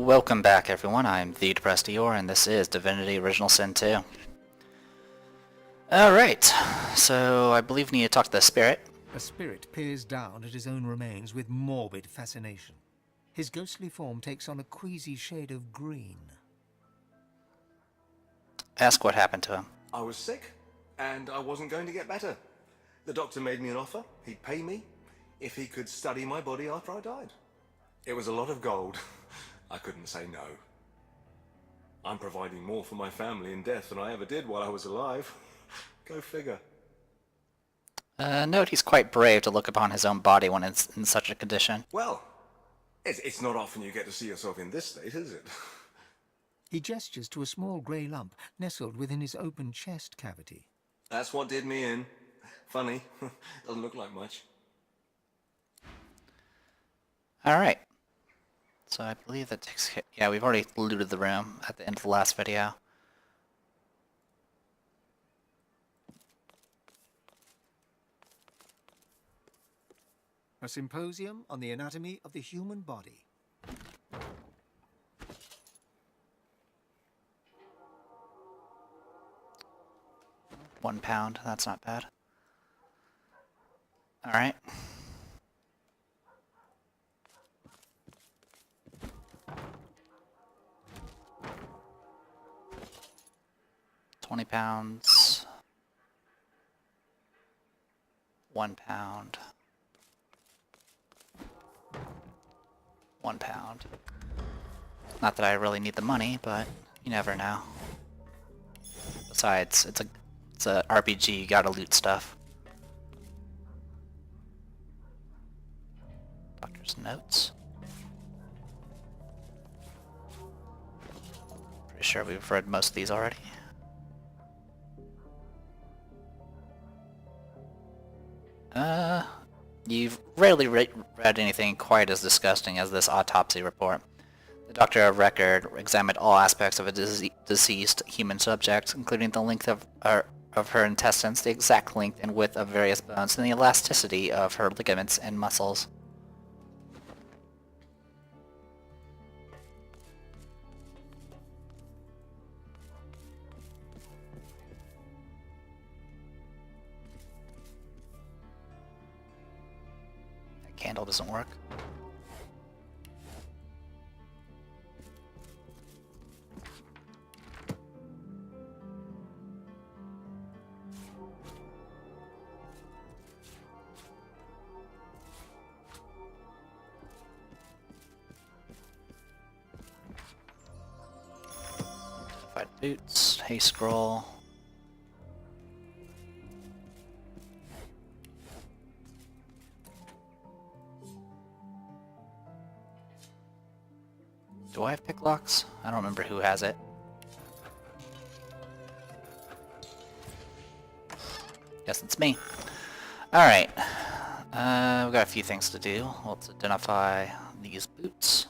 Welcome back, everyone. I'm the Depressed Eeyore, and this is Divinity Original Sin 2. Alright, so I believe we need to talk to the spirit. A spirit peers down at his own remains with morbid fascination. His ghostly form takes on a queasy shade of green. Ask what happened to him. I was sick, and I wasn't going to get better. The doctor made me an offer. He'd pay me if he could study my body after I died. It was a lot of gold. I couldn't say no. I'm providing more for my family in death than I ever did while I was alive. Go figure. Note he's quite brave to look upon his own body when it's in such a condition. Well, it's not often you get to see yourself in this state, is it? He gestures to a small grey lump nestled within his open chest cavity. That's what did me in. Funny. Doesn't look like much. Alright. So I believe that takes care... Yeah, we've already looted the room at the end of the last video. A symposium on the anatomy of the human body. £1, that's not bad. Alright. £20. £1. £1. Not that I really need the money, but you never know. Besides, it's a RPG, you gotta loot stuff. Doctor's notes. Pretty sure we've read most of these already. You've rarely read anything quite as disgusting as this autopsy report. The doctor of record examined all aspects of a deceased human subject, including the length of her intestines, the exact length and width of various bones, and the elasticity of her ligaments and muscles. That candle doesn't work. Boots, hay scroll. Do I have pick locks? I don't remember who has it. Guess it's me. Alright. We've got a few things to do. Let's identify these boots.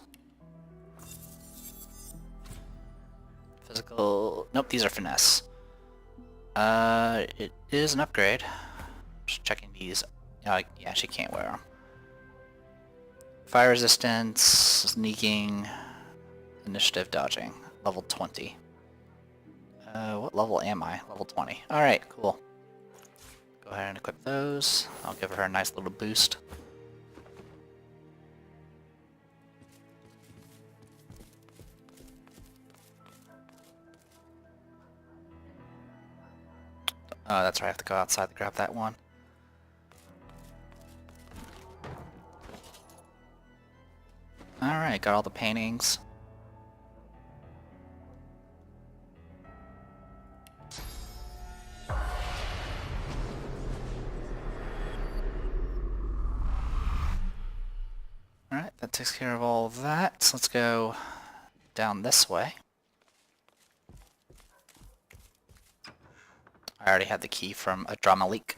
Physical... Nope, these are finesse. It is an upgrade. Just checking these. Yeah, she can't wear them. Fire resistance, sneaking, initiative, dodging. Level 20. What level am I? Level 20. Alright, cool. Go ahead and equip those. I'll give her a nice little boost. Oh, that's right, I have to go outside to grab that one. Alright, got all the paintings. Alright, that takes care of all of that. So let's go down this way. I already had the key from a drama leak.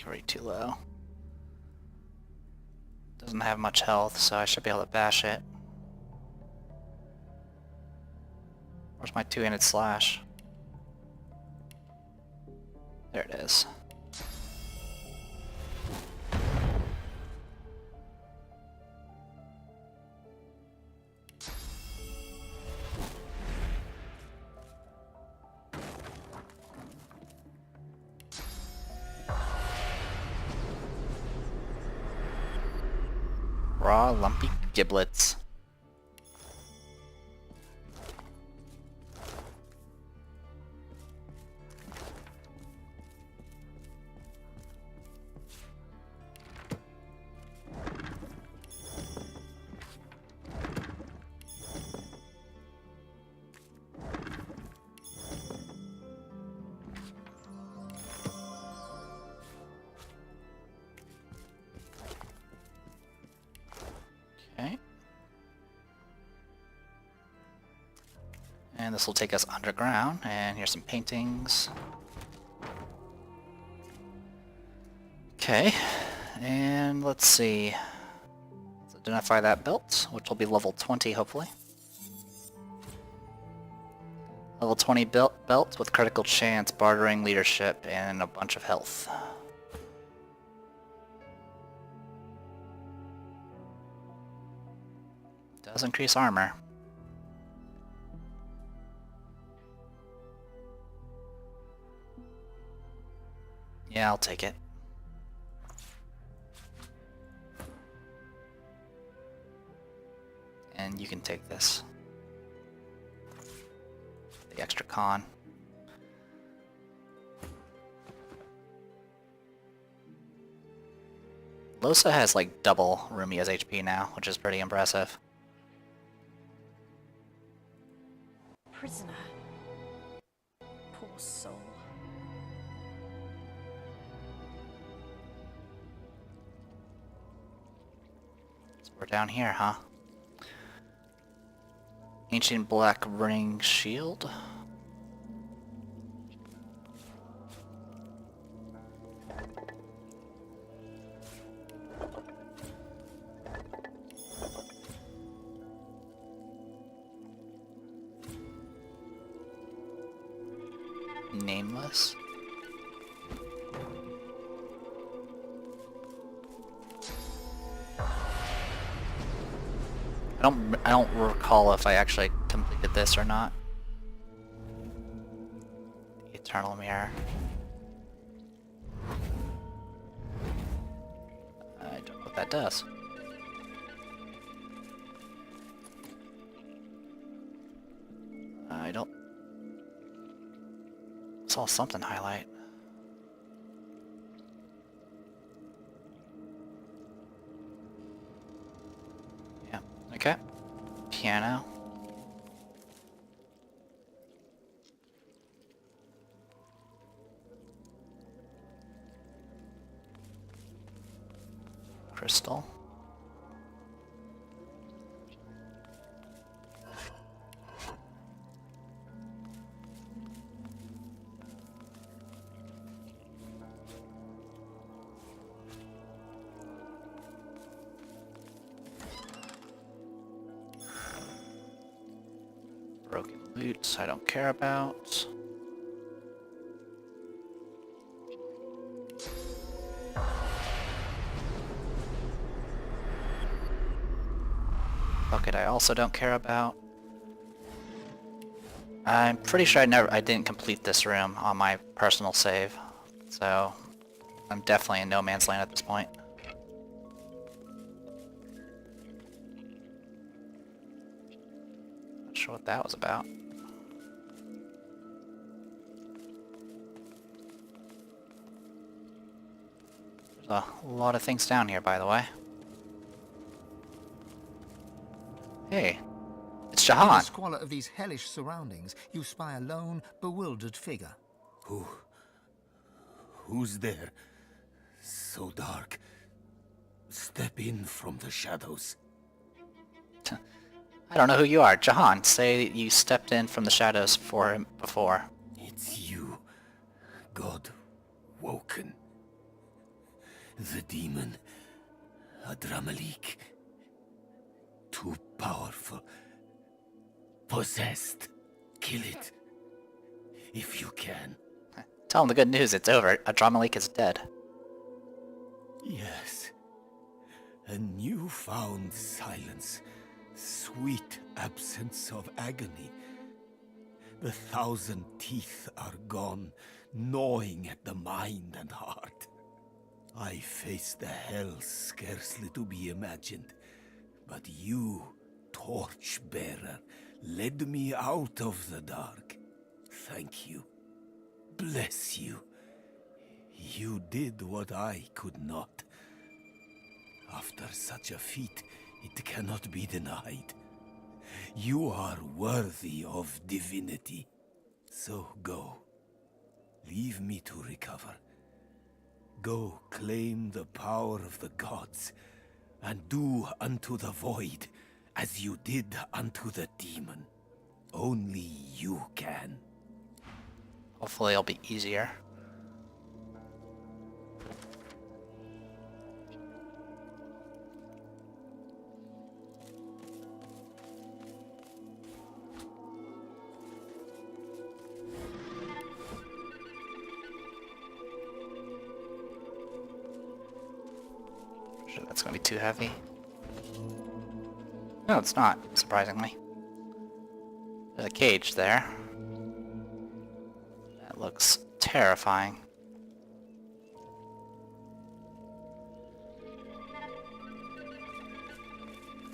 already too low. Doesn't have much health, so I should be able to bash it. Where's my two-handed slash? There it is. Raw, lumpy giblets. Okay. And this will take us underground, and here's some paintings. Okay, and let's see. Let's identify that belt, which will be level 20 hopefully. Level 20 belt with critical chance, bartering, leadership, and a bunch of health. Does increase armor. Yeah, I'll take it. And you can take this. The extra con. Losa has like double Rumia's HP now, which is pretty impressive. Prisoner. Poor soul. So we're down here, huh? Ancient black ring shield. Nameless. I don't recall if I actually completed this or not. The Eternal Mirror. I don't know what that does. I don't... saw something highlight. Yeah, okay. Piano. Crystal. Broken loots I don't care about. Bucket I also don't care about. I'm pretty sure I didn't complete this room on my personal save, so I'm definitely in no man's land at this point. Not sure what that was about. There's a lot of things down here, by the way. Hey, it's In the Jahar. squalor of these hellish surroundings, you spy a lone, bewildered figure. Who's there? So dark. Step in from the shadows. I don't know who you are. Jahan, say you stepped in from the shadows for him before. It's you. God woken. The demon, Adramalik. Too powerful. Possessed. Kill it. If you can. Tell him the good news, it's over. Adramalik is dead. Yes. A newfound silence. Sweet absence of agony. The 1,000 teeth are gone, gnawing at the mind and heart. I faced the hell scarcely to be imagined, but you, torchbearer, led me out of the dark. Thank you. Bless you. You did what I could not. After such a feat, it cannot be denied. You are worthy of divinity. So go. Leave me to recover. Go claim the power of the gods, and do unto the void as you did unto the demon. Only you can. Hopefully it'll be easier. Sure that's gonna be too heavy. No, it's not, surprisingly. There's a cage there. That looks terrifying.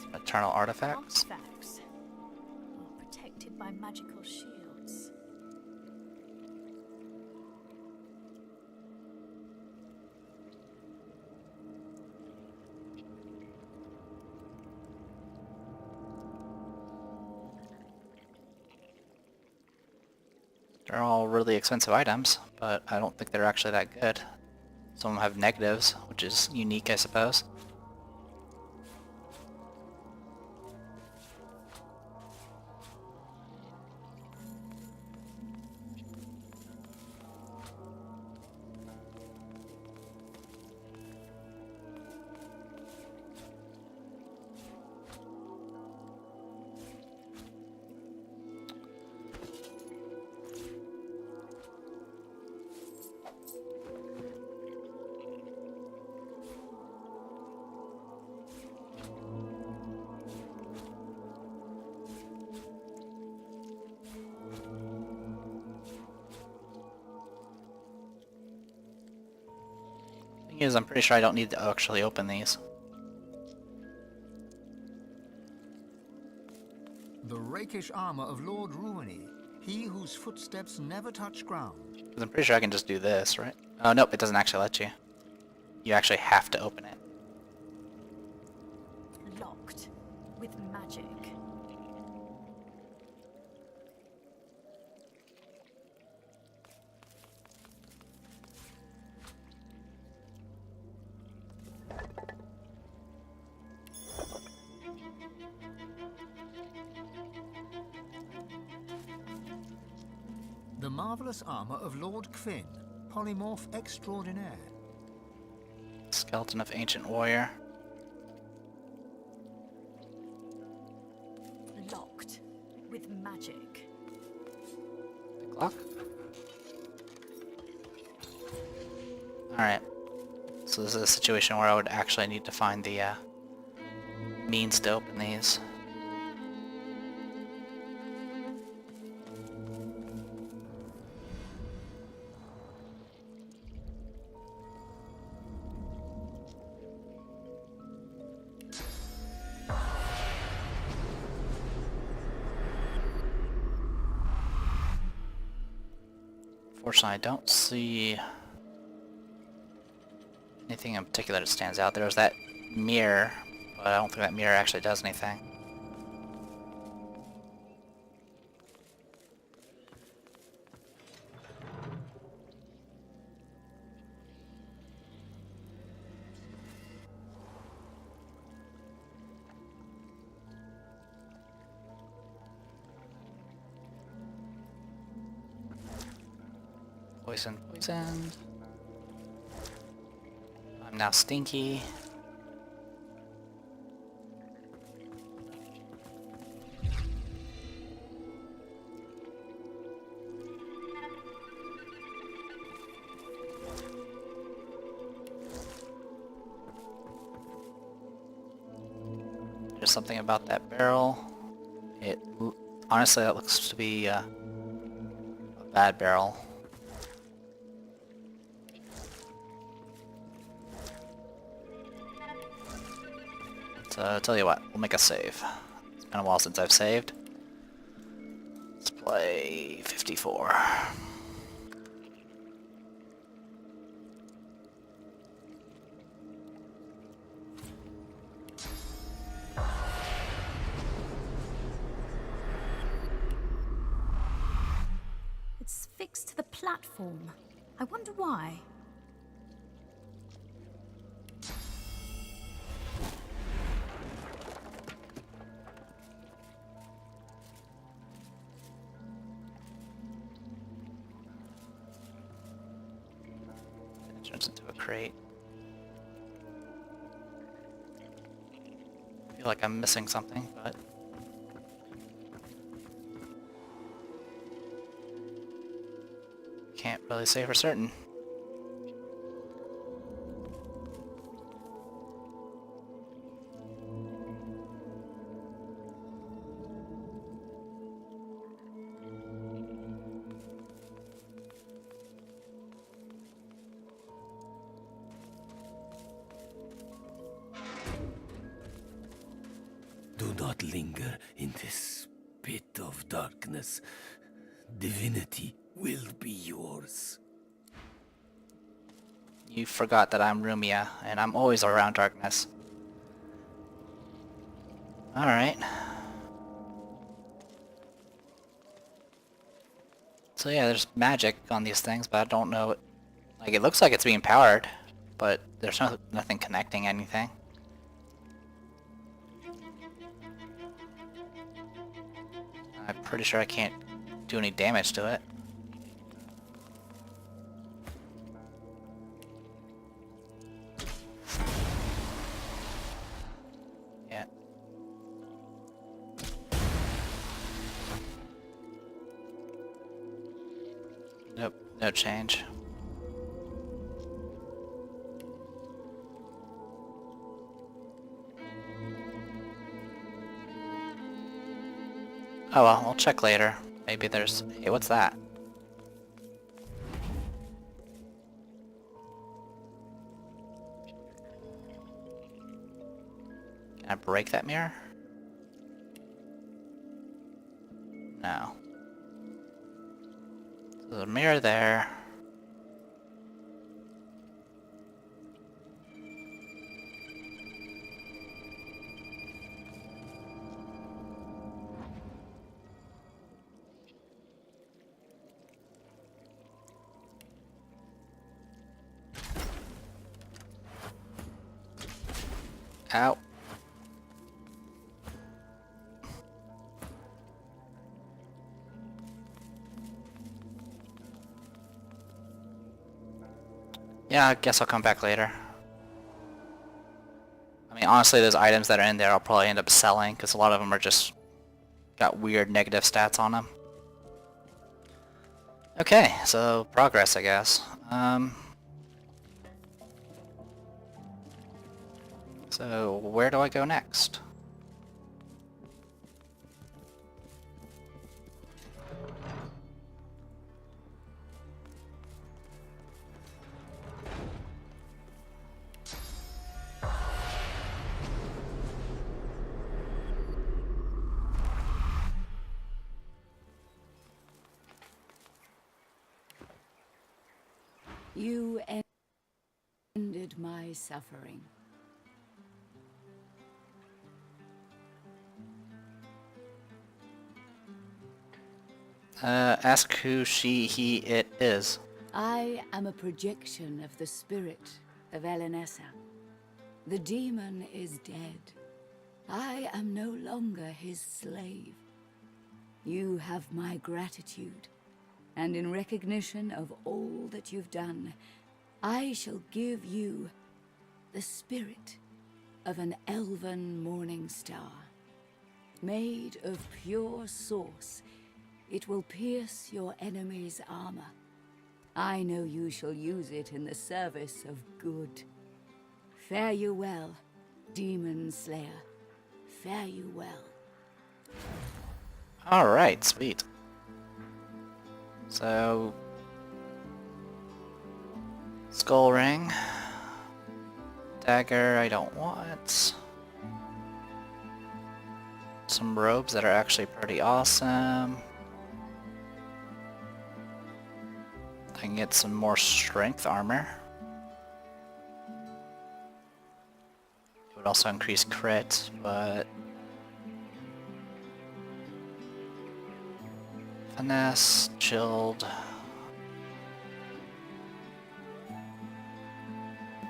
Some eternal artifacts. Artifacts. Are protected by magical shields. They're all really expensive items, but I don't think they're actually that good. Some of them have negatives, which is unique, I suppose. Thing is, I'm pretty sure I don't need to actually open these. The rakish armor of Lord Ruini, he whose footsteps never touch ground. 'Cause I'm pretty sure I can just do this, right? Oh, nope, it doesn't actually let you. You actually have to open it. Locked with magic. The marvelous armor of Lord Kvin, polymorph extraordinaire. Skeleton of Ancient Warrior. Locked with magic. Big lock. Alright. So this is a situation where I would actually need to find the means to open these. Fortunately, I don't see anything in particular that stands out. There's that mirror, but I don't think that mirror actually does anything. Poisoned. I'm now stinky. There's something about that barrel. Honestly, that looks to be a bad barrel. So I'll tell you what, we'll make a save. It's been a while since I've saved. Let's play 54. It's fixed to the platform. I wonder why. It turns into a crate. I feel like I'm missing something, but... can't really say for certain. Do not linger in this pit of darkness. Divinity will be yours. You forgot that I'm Rumia, and I'm always around darkness. Alright. So yeah, there's magic on these things, but I don't know... like, it looks like it's being powered, but there's nothing connecting anything. I'm pretty sure I can't do any damage to it. Yeah. Nope, no change. Oh well, I'll check later. Maybe there's... hey, what's that? Can I break that mirror? No. So there's a mirror there. Ow. Yeah, I guess I'll come back later. I mean, honestly, those items that are in there I'll probably end up selling, because a lot of them are just got weird negative stats on them. Okay, so progress, I guess. So where do I go next? You ended my suffering. Ask who she, he, it is. I am a projection of the spirit of Elenessa. The demon is dead. I am no longer his slave. You have my gratitude, and in recognition of all that you've done, I shall give you The spirit of an elven morning star. Made of pure source, it will pierce your enemy's armor. I know you shall use it in the service of good. Fare you well, Demon Slayer. Fare you well. Alright, sweet. So... Skull ring. Dagger I don't want. Some robes that are actually pretty awesome. I can get some more strength armor. It would also increase crit, but... Finesse, chilled.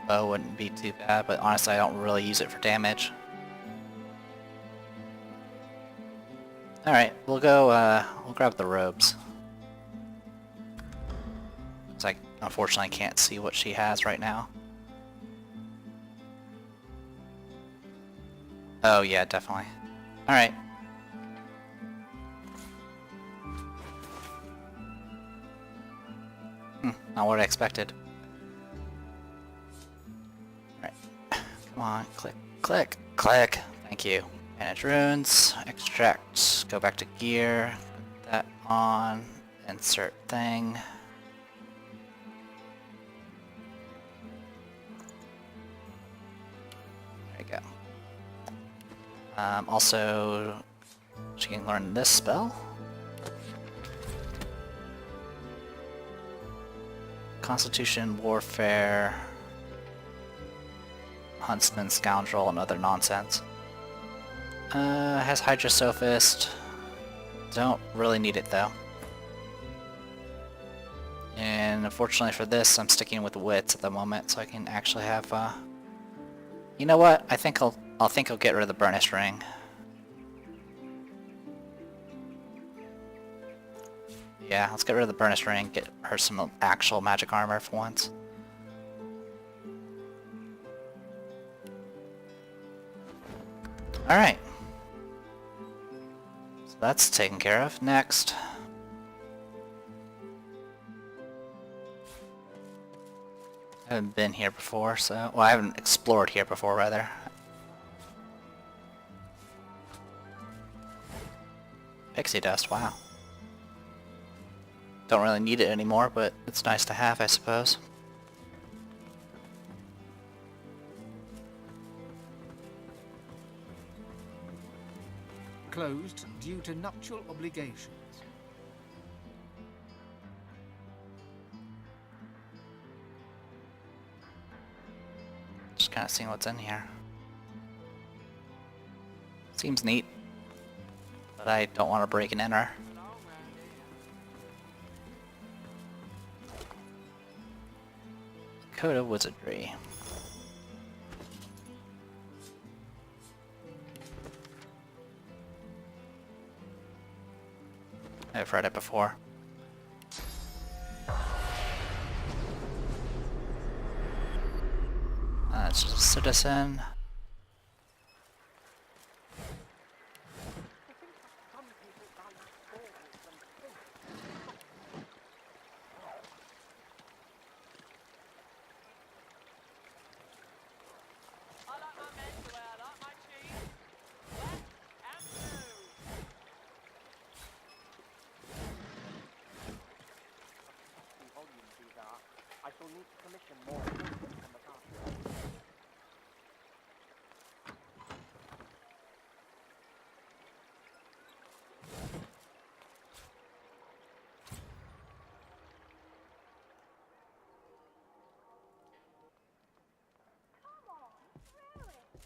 Bow wouldn't be too bad, but honestly I don't really use it for damage. Alright, we'll go, we'll grab the robes. Cause I unfortunately can't see what she has right now. Oh yeah, definitely. Alright. Not what I expected. Alright. Come on, click, click, click. Thank you. Manage runes, extract, go back to gear, put that on, insert thing. There you go. Also, she can learn this spell. Constitution, Warfare, Huntsman, Scoundrel, and other nonsense. Has Hydra Sophist. Don't really need it though. And unfortunately for this, I'm sticking with Wits at the moment, so I can actually have. You know what? I think I'll get rid of the Burnished Ring. Yeah, let's get rid of the Burnished Ring. Get her some actual magic armor for once. All right. So that's taken care of. Next. I haven't been here before, so... Well, I haven't explored here before, rather. Pixie dust, wow. Don't really need it anymore, but it's nice to have, I suppose. Closed due to nuptial obligations. Just kind of seeing what's in here. Seems neat, but I don't want to break and enter. Code of Wizardry. I've read it before. It's just a citizen. I shall need to commission more from the castle. Come on, throw it!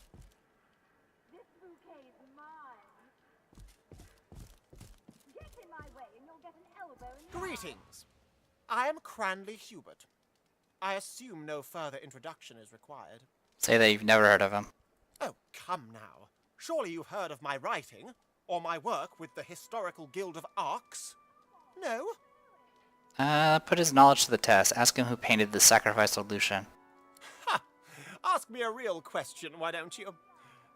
This bouquet's mine. Get in my way and you'll get an elbow in the arm. Greetings. I am Cranley Hubert. I assume no further introduction is required. Say that you've never heard of him. Oh, come now. Surely you've heard of my writing, or my work with the Historical Guild of Arcs? No? Put his knowledge to the test. Ask him who painted the Sacrifice Illusion. Ha! Ask me a real question, why don't you?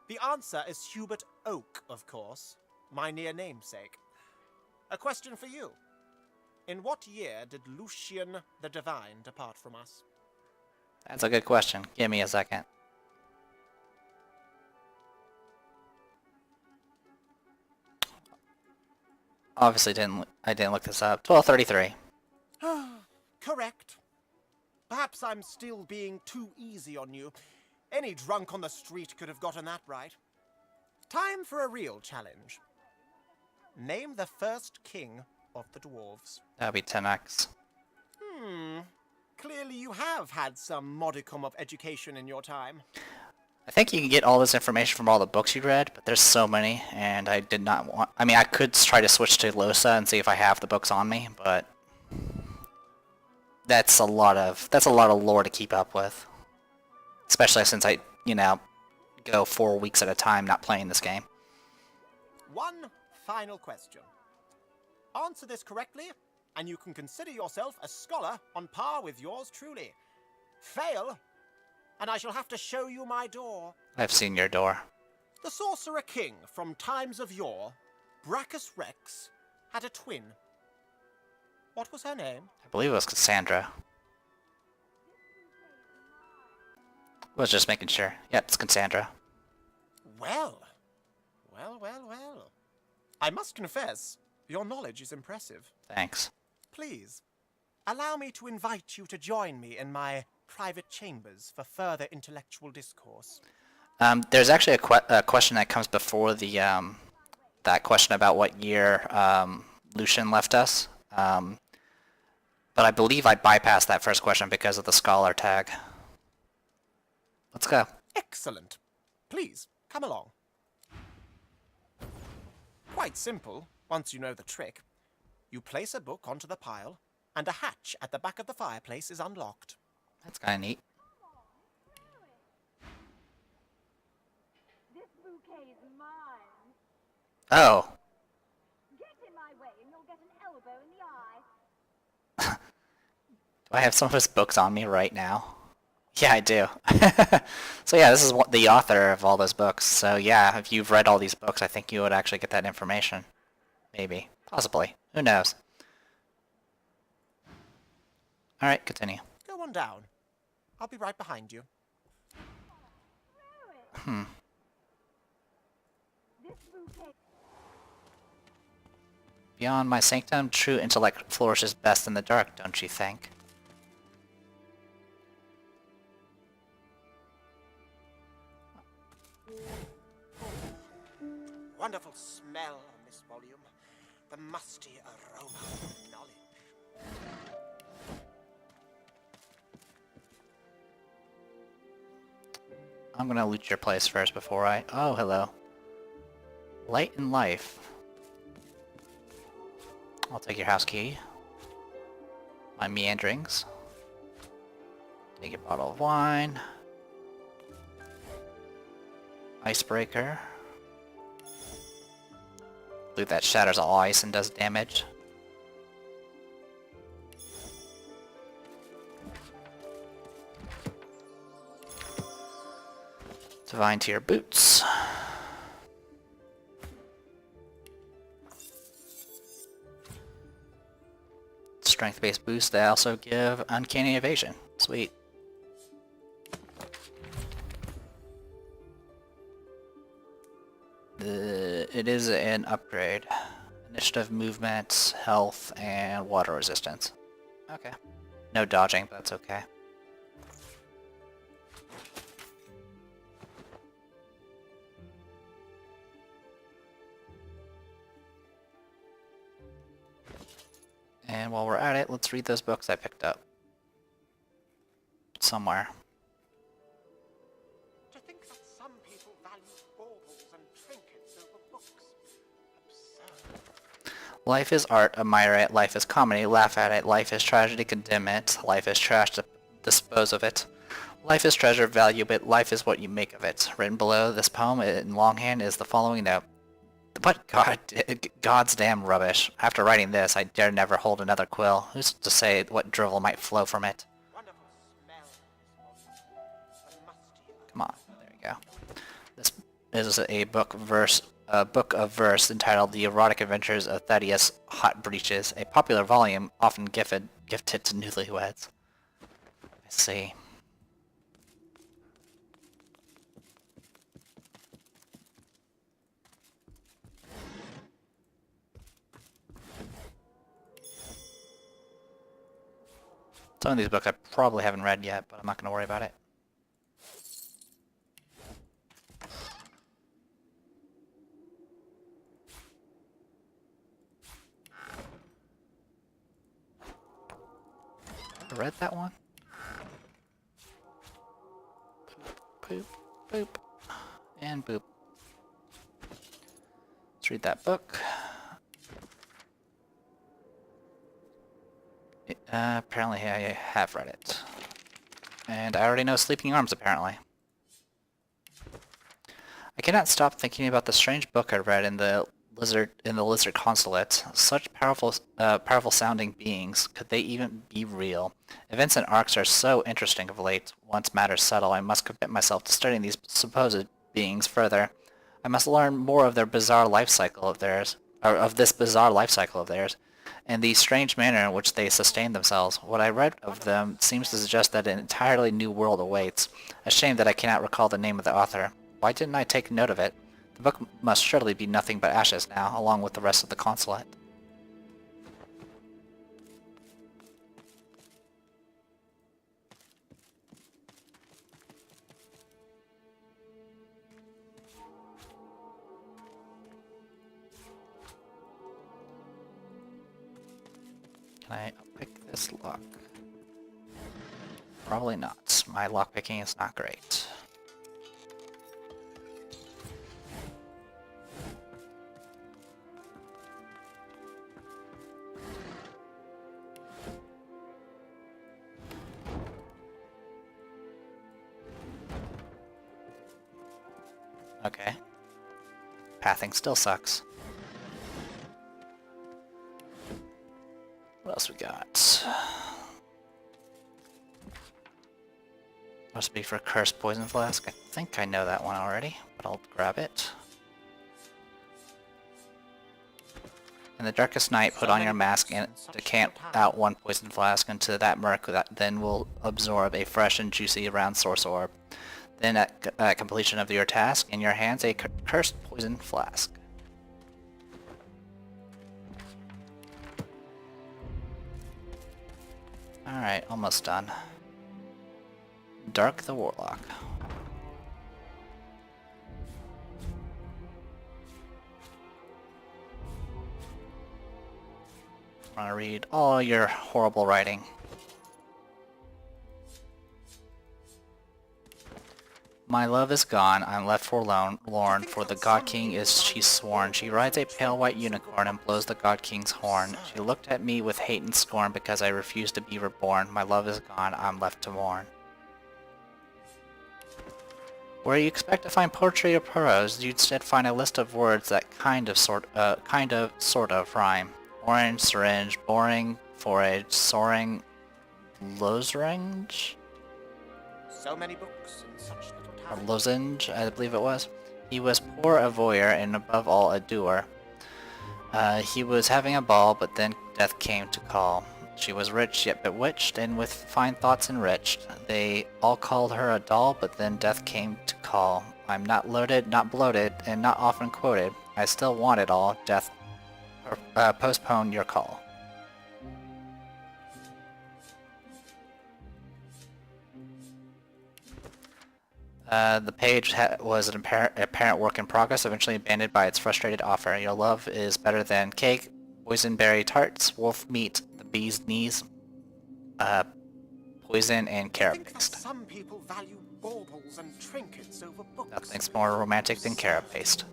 The answer is Hubert Oak, of course, my near namesake. A question for you. In what year did Lucian the Divine depart from us? That's a good question. Give me a second. Obviously I didn't look this up. 1233. Correct. Perhaps I'm still being too easy on you. Any drunk on the street could have gotten that right. Time for a real challenge. Name the first king of the dwarves. That would be 10x. Clearly you have had some modicum of education in your time. I think you can get all this information from all the books you read, but there's so many, and I did not want... I mean, I could try to switch to Losa and see if I have the books on me, but... That's a lot of lore to keep up with. Especially since I, go 4 weeks at a time not playing this game. One final question. Answer this correctly, and you can consider yourself a scholar on par with yours truly. Fail, and I shall have to show you my door. I've seen your door. The Sorcerer King from times of yore, Brachus Rex, had a twin. What was her name? I believe it was Cassandra. Was just making sure. Yep, it's Cassandra. Well. I must confess, your knowledge is impressive. Thanks. Please, allow me to invite you to join me in my private chambers for further intellectual discourse. There's actually a question that comes before the that question about what year Lucian left us. But I believe I bypassed that first question because of the scholar tag. Let's go. Excellent. Please, come along. Quite simple, once you know the trick. You place a book onto the pile, and a hatch at the back of the fireplace is unlocked. That's kind of neat. This bouquet's mine. Oh. Get in my way and you'll get an elbow in the eye. Do I have some of his books on me right now? Yeah, I do. So yeah, this is the author of all those books. So yeah, if you've read all these books, I think you would actually get that information. Maybe. Possibly. Who knows? Alright, continue. Go on down. I'll be right behind you. This bouquet. Beyond my sanctum, true intellect flourishes best in the dark, don't you think? Wonderful smell on this volume. The musty aroma of knowledge. I'm gonna loot your place first before I... Oh, hello. Light and life. I'll take your house key. My meanderings. Take a bottle of wine. Icebreaker. Loot that shatters all ice and does damage. Divine Tier boots. Strength-based boosts that also give uncanny evasion. Sweet. It is an upgrade. Initiative, movement, health, and water resistance. Okay. No dodging, but that's okay. And while we're at it, let's read those books I picked up. Somewhere. To think that some people value baubles and trinkets over books. Absurd. Life is art, admire it. Life is comedy, laugh at it. Life is tragedy, condemn it. Life is trash, dispose of it. Life is treasure, value it. Life is what you make of it. Written below this poem in longhand is the following note. What God's damn rubbish. After writing this, I dare never hold another quill. Who's to say what drivel might flow from it? Wonderful smell on this volume. The musty Come on. There you go. This is a book of verse entitled The Erotic Adventures of Thaddeus Hot Breeches, a popular volume often gifted to newlyweds. I see. Some of these books I probably haven't read yet, but I'm not going to worry about it. I read that one? Boop, boop, and boop. Let's read that book. Apparently I have read it. And I already know Sleeping Arms, apparently. I cannot stop thinking about the strange book I read in the Lizard Consulate. Such powerful sounding beings. Could they even be real? Events and arcs are so interesting of late. Once matters settle, I must commit myself to studying these supposed beings further. I must learn more of their bizarre life cycle of theirs, or of this bizarre life cycle of theirs, and the strange manner in which they sustain themselves. What I read of them seems to suggest that an entirely new world awaits. A shame that I cannot recall the name of the author. Why didn't I take note of it? The book must surely be nothing but ashes now, along with the rest of the consulate. Can I pick this lock? Probably not. My lockpicking is not great. Okay. Pathing still sucks. What else we got? Must be for Cursed Poison Flask. I think I know that one already, but I'll grab it. In the darkest night, put on your mask and decant out one poison flask into that murk that then will absorb a fresh and juicy round source orb. Then at completion of your task, in your hands a cursed poison flask. Alright, almost done. Dark the Warlock. I'm gonna read all your horrible writing. My love is gone, I'm left forlorn, for the God King is she sworn. She rides a pale white unicorn and blows the God King's horn. She looked at me with hate and scorn because I refused to be reborn. My love is gone, I'm left to mourn. Where you expect to find poetry or prose, you instead find a list of words that kind of sort of rhyme. Orange, syringe, boring, forage, soaring, lozenge? So many books in such little Or time. lozenge, I believe it was. He was poor, a voyeur, and above all a doer. He was having a ball, but then death came to call. She was rich, yet bewitched, and with fine thoughts enriched. They all called her a doll, but then death came to call. I'm not loaded, not bloated, and not often quoted. I still want it all. Death, postpone your call. The page was an apparent work in progress, eventually abandoned by its frustrated offer. Your love is better than cake, boysenberry tarts, wolf meat, the bee's knees, poison, and carrot Think how paste. some people value baubles and trinkets over books. Nothing's more romantic than carrot paste.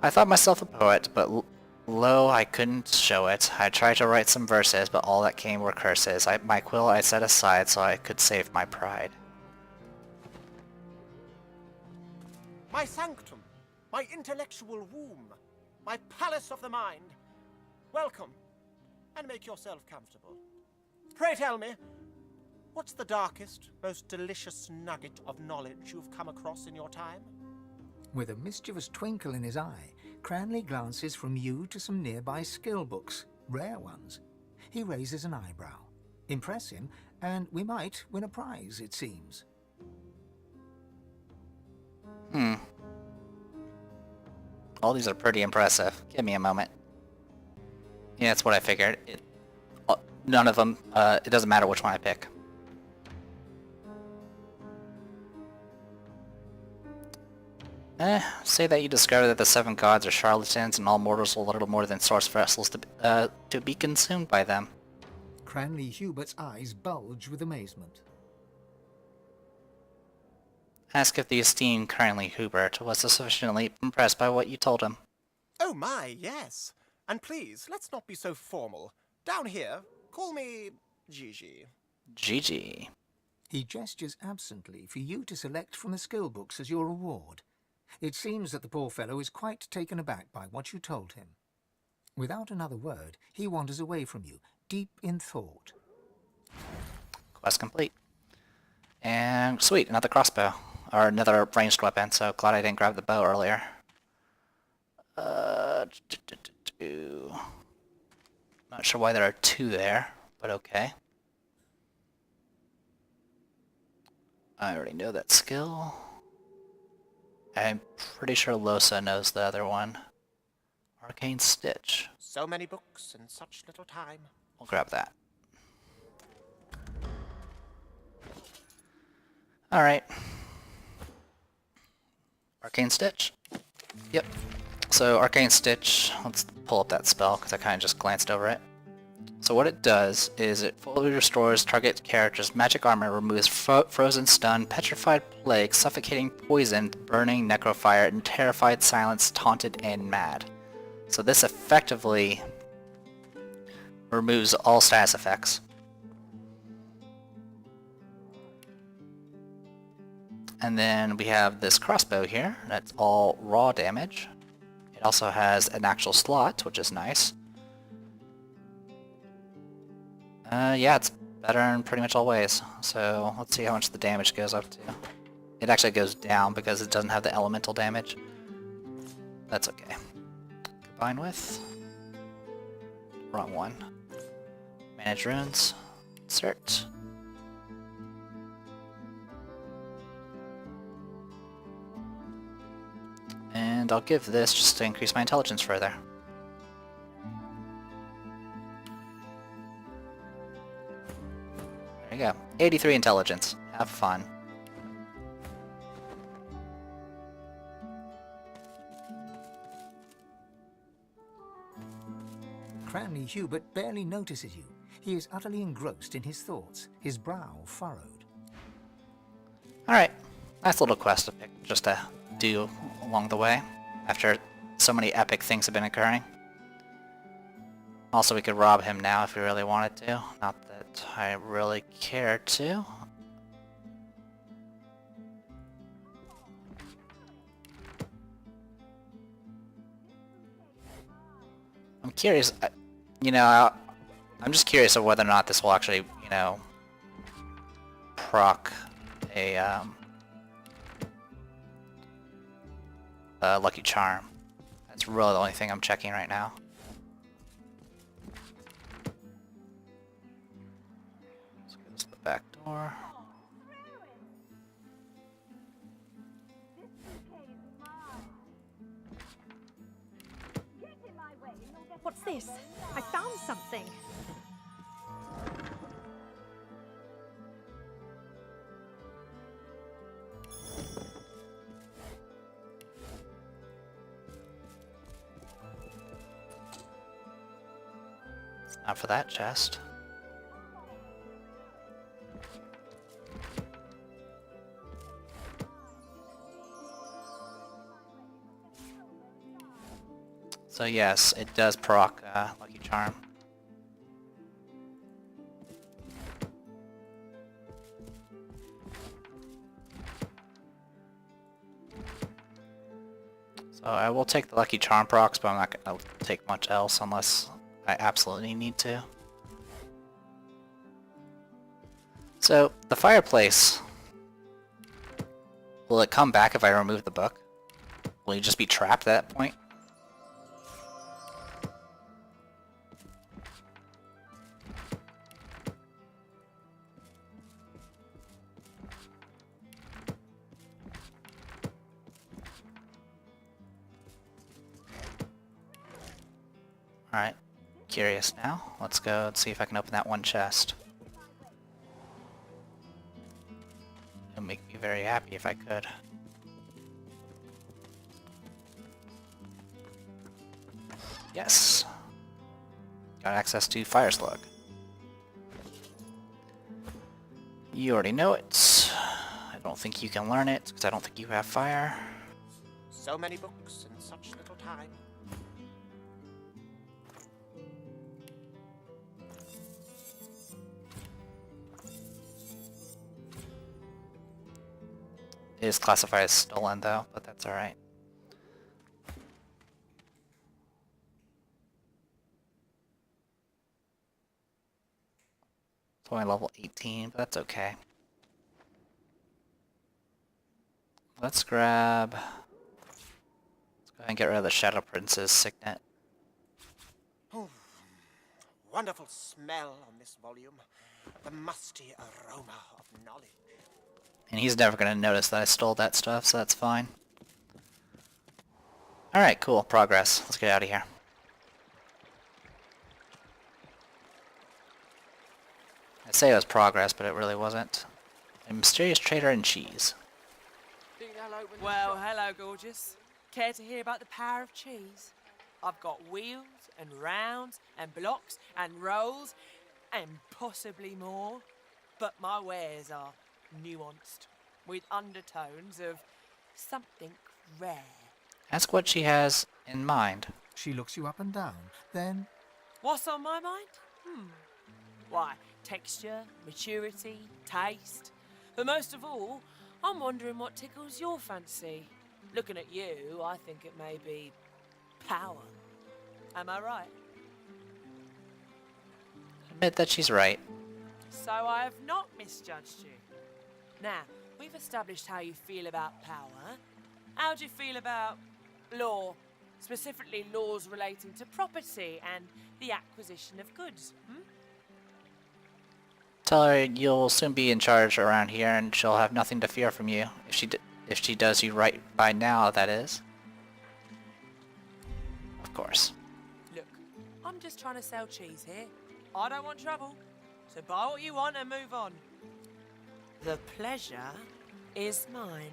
I thought myself a poet, but lo, I couldn't show it. I tried to write some verses, but all that came were curses. My quill I set aside so I could save my pride. My sanctum, my intellectual womb, my palace of the mind. Welcome, and make yourself comfortable. Pray tell me, What's the darkest, most delicious nugget of knowledge you've come across in your time? With a mischievous twinkle in his eye, Cranley glances from you to some nearby skill books, rare ones. He raises an eyebrow. Impress him, and we might win a prize, it seems. All these are pretty impressive. Give me a moment. Yeah, that's what I figured. None of them, it doesn't matter which one I pick. Say that you discover that the 7 gods are charlatans and all mortals are little more than source vessels to be consumed by them. Cranley Hubert's eyes bulge with amazement. Ask if the esteemed Cranley Hubert was sufficiently impressed by what you told him. Oh my, yes. And please, let's not be so formal. Down here, call me Gigi. Gigi. He gestures absently for you to select from the skill books as your reward. It seems that the poor fellow is quite taken aback by what you told him. Without another word, he wanders away from you, deep in thought. Quest complete. And sweet, another crossbow. Or another ranged weapon, so glad I didn't grab the bow earlier. Not sure why there are 2 there, but okay. I already know that skill. I'm pretty sure Losa knows the other one. Arcane Stitch. So many books in such little time. We'll grab that. Alright. Arcane Stitch. Yep. So Arcane Stitch, let's pull up that spell because I kind of just glanced over it. So what it does is it fully restores target character's magic armor, removes frozen stun, petrified plague, suffocating poison, burning necrofire, and terrified silence, taunted, and mad. So this effectively removes all status effects. And then we have this crossbow here, that's all raw damage. It also has an actual slot, which is nice. Yeah, it's better in pretty much all ways. So let's see how much the damage goes up to. It actually goes down because it doesn't have the elemental damage. That's okay. Combine with... Wrong one. Manage runes. Insert. And I'll give this just to increase my intelligence further. There you go. 83 intelligence. Have fun. Cranley Hubert barely notices you. He is utterly engrossed in his thoughts, his brow furrowed. Alright. Nice little quest to pick just to do along the way, after so many epic things have been occurring. Also, we could rob him now if we really wanted to. Not that I really care to. I'm curious, I'm just curious of whether or not this will actually, proc a Lucky Charm. That's really the only thing I'm checking right now. Let's go to the back door. What's this? I found something. Not for that chest. So yes, it does proc Lucky Charm. So I will take the Lucky Charm procs, but I'm not going to take much else unless I absolutely need to. So, the fireplace... Will it come back if I remove the book? Will you just be trapped at that point? Alright, curious now. Let's go and see if I can open that one chest. It would make me very happy if I could. Yes! Got access to Fire Slug. You already know it. I don't think you can learn it, because I don't think you have fire. So many books in such little time. It is classified as stolen though, but that's alright. It's only level 18, but that's okay. Let's grab... Let's go ahead and get rid of the Shadow Prince's signet. Oh, wonderful smell on this volume. The musty aroma of knowledge. And he's never going to notice that I stole that stuff, so that's fine. Alright, cool. Progress. Let's get out of here. I'd say it was progress, but it really wasn't. A mysterious trader in cheese. Well, hello, gorgeous. Care to hear about the power of cheese? I've got wheels and rounds and blocks and rolls and possibly more. But my wares are nuanced, with undertones of something rare. Ask what she has in mind. She looks you up and down, then... What's on my mind? Why, texture, maturity, taste. But most of all, I'm wondering what tickles your fancy. Looking at you, I think it may be power. Am I right? Admit that she's right. So I have not misjudged you. Now, we've established how you feel about power. How do you feel about law? Specifically laws relating to property and the acquisition of goods, Tell her you'll soon be in charge around here and she'll have nothing to fear from you. If she does you right by now, that is. Of course. Look, I'm just trying to sell cheese here. I don't want trouble. So buy what you want and move on. The pleasure is mine.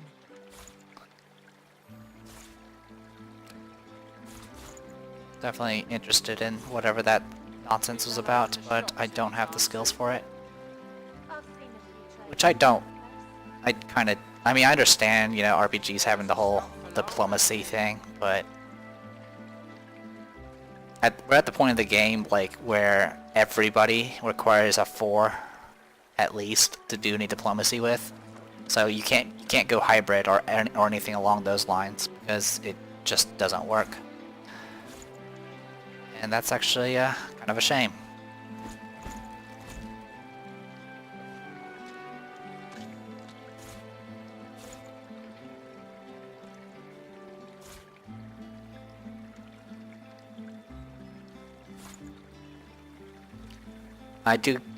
Definitely interested in whatever that nonsense was about, but I don't have the skills for it. Which I don't. I mean, I understand, you know, RPGs having the whole diplomacy thing, but... we're at the point of the game, like, where everybody requires a 4, at least, to do any diplomacy with. So you can't go hybrid or anything along those lines, because it just doesn't work. And that's actually kind of a shame.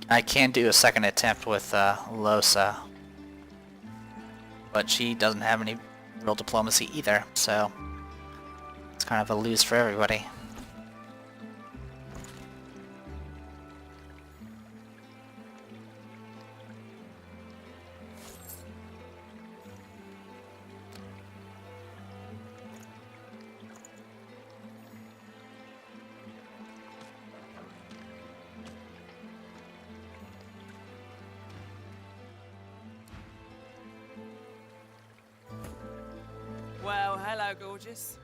I can do a second attempt with Losa, but she doesn't have any real diplomacy either, so it's kind of a lose for everybody. Well, hello, gorgeous.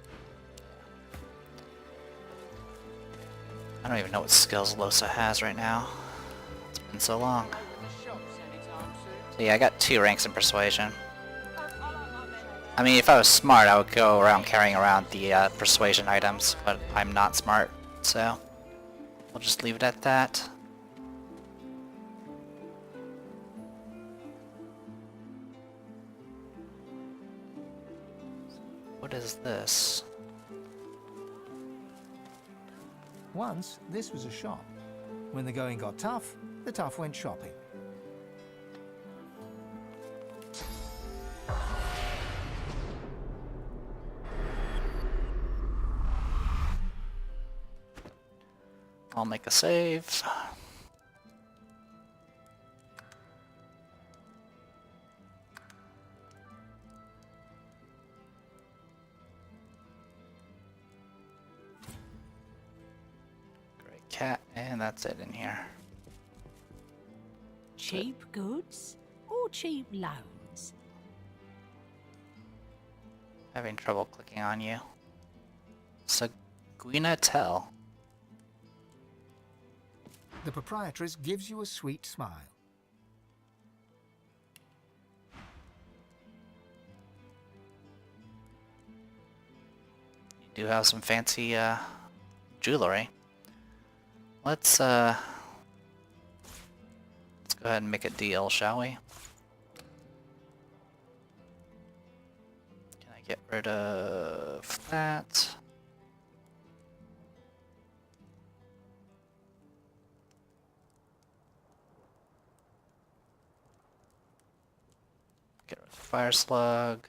I don't even know what skills Losa has right now. It's been so long. So yeah, I got 2 ranks in persuasion. I mean, if I was smart, I would go around carrying around the persuasion items, but I'm not smart, so we'll just leave it at that. What is this? Once, this was a shop. When the going got tough, the tough went shopping. I'll make a save. Great cat, and that's it in here. Cheap goods or cheap loans? Having trouble clicking on you. Seguina Tell. The proprietress gives you a sweet smile. You do have some fancy jewelry. Let's go ahead and make a deal, shall we? Can I get rid of that? Get rid of the fire slug.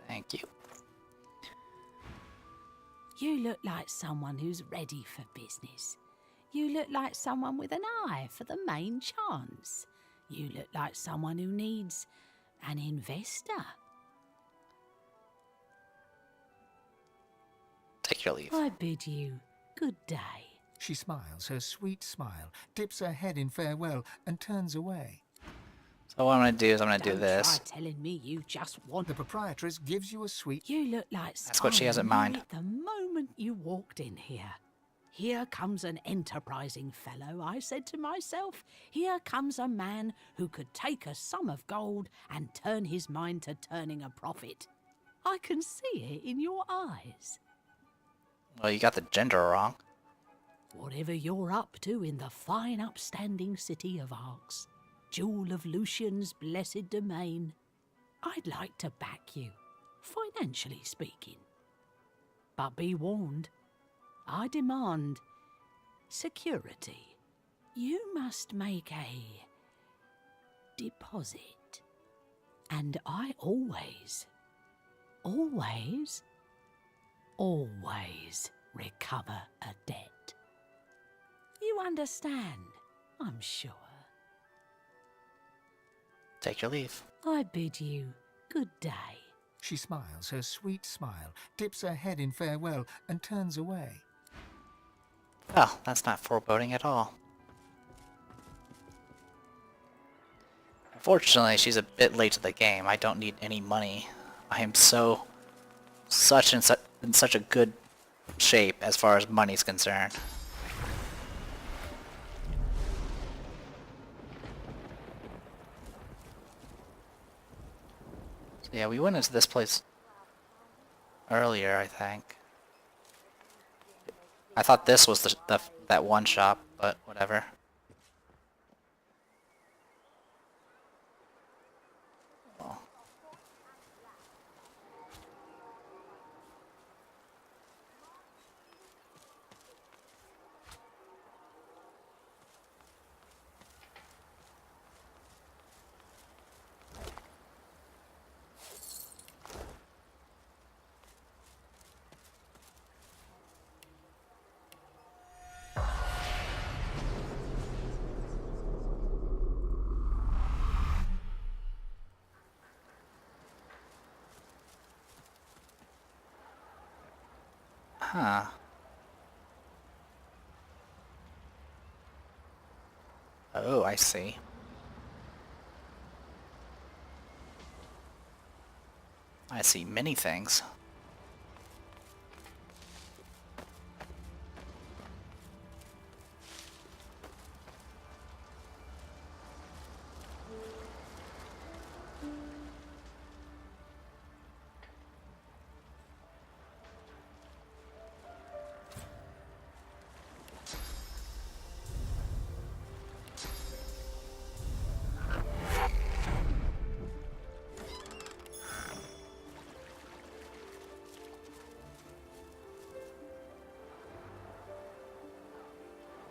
Thank you. You look like someone who's ready for business. You look like someone with an eye for the main chance. You look like someone who needs an investor. Take your leave. I bid you good day. She smiles her sweet smile, dips her head in farewell, and turns away. So what I'm gonna do is I'm gonna do Don't this. try telling me you just want. The proprietress gives you a sweet... You look like That's what she has in someone mind. at the moment you walked in here. Here comes an enterprising fellow, I said to myself. Here comes a man who could take a sum of gold and turn his mind to turning a profit. I can see it in your eyes. Well, you got the gender wrong. Whatever you're up to in the fine upstanding city of Arx, jewel of Lucian's blessed domain, I'd like to back you, financially speaking. But be warned, I demand security. You must make a deposit. And I always recover a debt. You understand, I'm sure. Take your leave. I bid you good day. She smiles her sweet smile, dips her head in farewell, and turns away. Well, that's not foreboding at all. Unfortunately, she's a bit late to the game. I don't need any money. I am in such a good shape as far as money's concerned. Yeah, we went into this place earlier, I think. I thought this was that one shop, but whatever. Oh. Huh. Oh, I see. I see many things.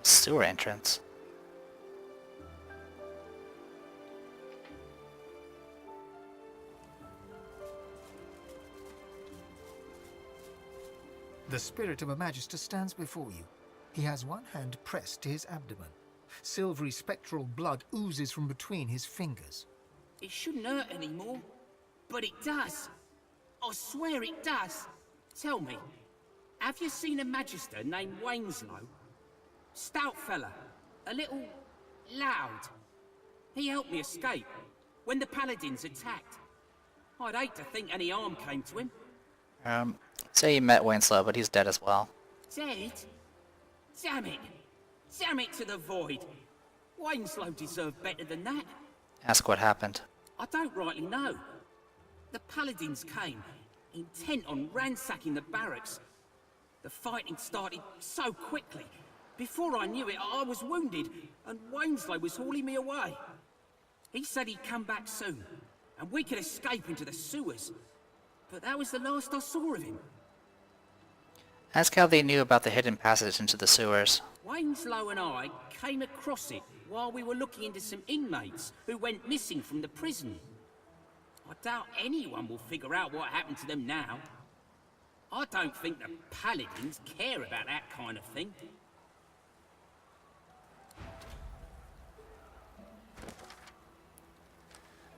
Sewer entrance. The spirit of a Magister stands before you. He has one hand pressed to his abdomen. Silvery spectral blood oozes from between his fingers. It shouldn't hurt anymore, but it does. I swear it does. Tell me, have you seen a Magister named Winslow? Stout fella, a little loud. He helped me escape when the Paladins attacked. I'd hate to think any harm came to him. Say you met Winslow, but he's dead as well. Dead? Damn it! Damn it to the void! Winslow deserved better than that. Ask what happened. I don't rightly know. The Paladins came, intent on ransacking the barracks. The fighting started so quickly. Before I knew it, I was wounded, and Winslow was hauling me away. He said he'd come back soon, and we could escape into the sewers. But that was the last I saw of him. Ask how they knew about the hidden passage into the sewers. Winslow and I came across it while we were looking into some inmates who went missing from the prison. I doubt anyone will figure out what happened to them now. I don't think the Paladins care about that kind of thing.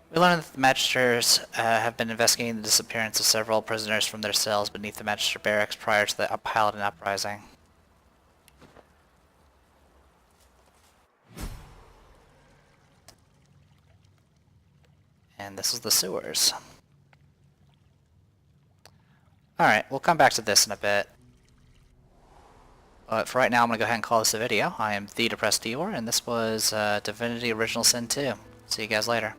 We learned that the Magisters have been investigating the disappearance of several prisoners from their cells beneath the Magister barracks prior to the Paladin uprising. And this is the sewers. Alright, we'll come back to this in a bit. But for right now, I'm going to go ahead and call this a video. I am The Depressed Eeyore, and this was Divinity Original Sin 2. See you guys later.